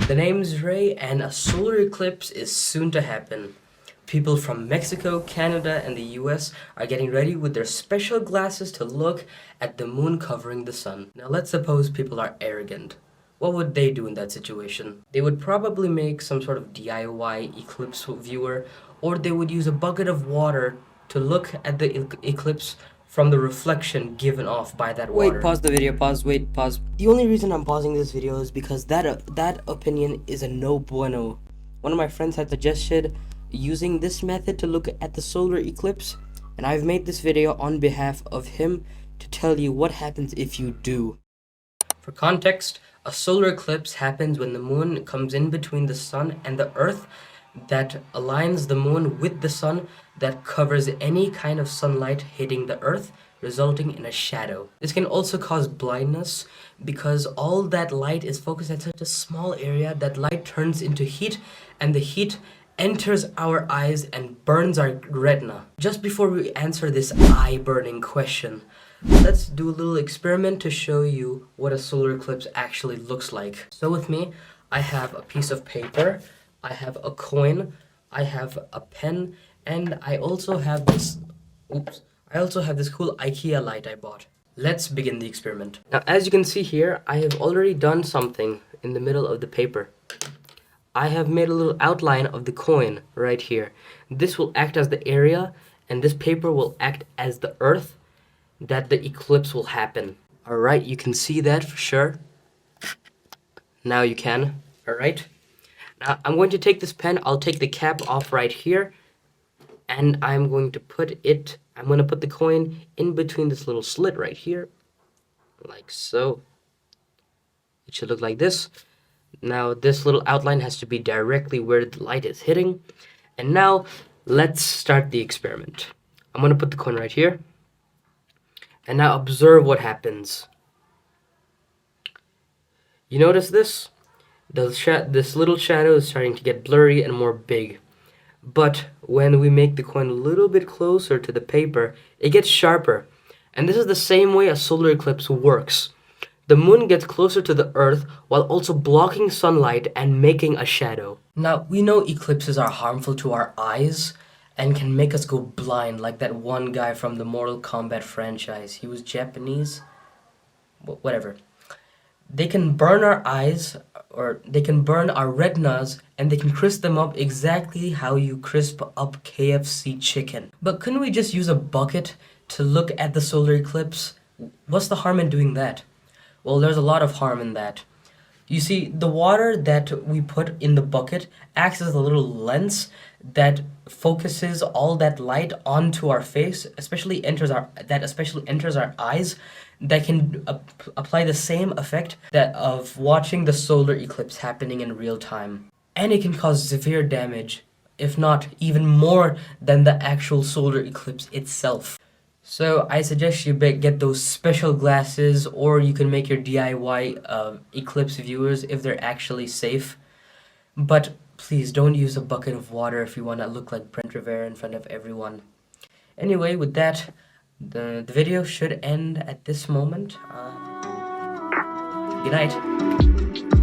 The name's Ray, and a solar eclipse is soon to happen. People from Mexico, Canada, and the US are getting ready with their special glasses to look at the moon covering the sun. Now let's suppose people are arrogant. What would they do in that situation? They would probably make some sort of DIY eclipse viewer, or they would use a bucket of water to look at the eclipse from the reflection given off by that water. Wait, pause the video, pause. The only reason I'm pausing this video is because that opinion is a no bueno. One of my friends had suggested using this method to look at the solar eclipse, and I've made this video on behalf of him to tell you what happens if you do. For context, a solar eclipse happens when the moon comes in between the sun and the earth that aligns the moon with the sun that covers any kind of sunlight hitting the earth, resulting in a shadow. This can also cause blindness because all that light is focused at such a small area that light turns into heat, and the heat enters our eyes and burns our retina. Just before we answer this eye-burning question, let's do a little experiment to show you what a solar eclipse actually looks like. So with me, I have a piece of paper, I have a coin, I have a pen, and I also have this cool IKEA light I bought. Let's begin the experiment. Now, as you can see here, I have already done something in the middle of the paper. I have made a little outline of the coin right here. This will act as the area, and this paper will act as the earth that the eclipse will happen. Alright, you can see that for sure. Now you can. Alright. Now I'm going to take this pen, I'll take the cap off right here, and I'm going to put the coin in between this little slit right here, like so. It should look like this. Now this little outline has to be directly where the light is hitting. And now let's start the experiment. I'm going to put the coin right here. And now observe what happens. You notice this? This little shadow is starting to get blurry and more big. But when we make the coin a little bit closer to the paper, it gets sharper. And this is the same way a solar eclipse works. The moon gets closer to the earth while also blocking sunlight and making a shadow. Now, we know eclipses are harmful to our eyes and can make us go blind, like that one guy from the Mortal Kombat franchise. He was Japanese. Whatever. They can burn our eyes, or they can burn our retinas, and they can crisp them up exactly how you crisp up KFC chicken. But couldn't we just use a bucket to look at the solar eclipse? What's the harm in doing that? Well, there's a lot of harm in that. You see, the water that we put in the bucket acts as a little lens that focuses all that light onto our face, especially enters our eyes, that can apply the same effect that of watching the solar eclipse happening in real time. And it can cause severe damage, if not even more than the actual solar eclipse itself. So I suggest you get those special glasses, or you can make your DIY eclipse viewers if they're actually safe. But please don't use a bucket of water if you want to look like Brent Rivera in front of everyone. Anyway, with that, the video should end at this moment. Good night.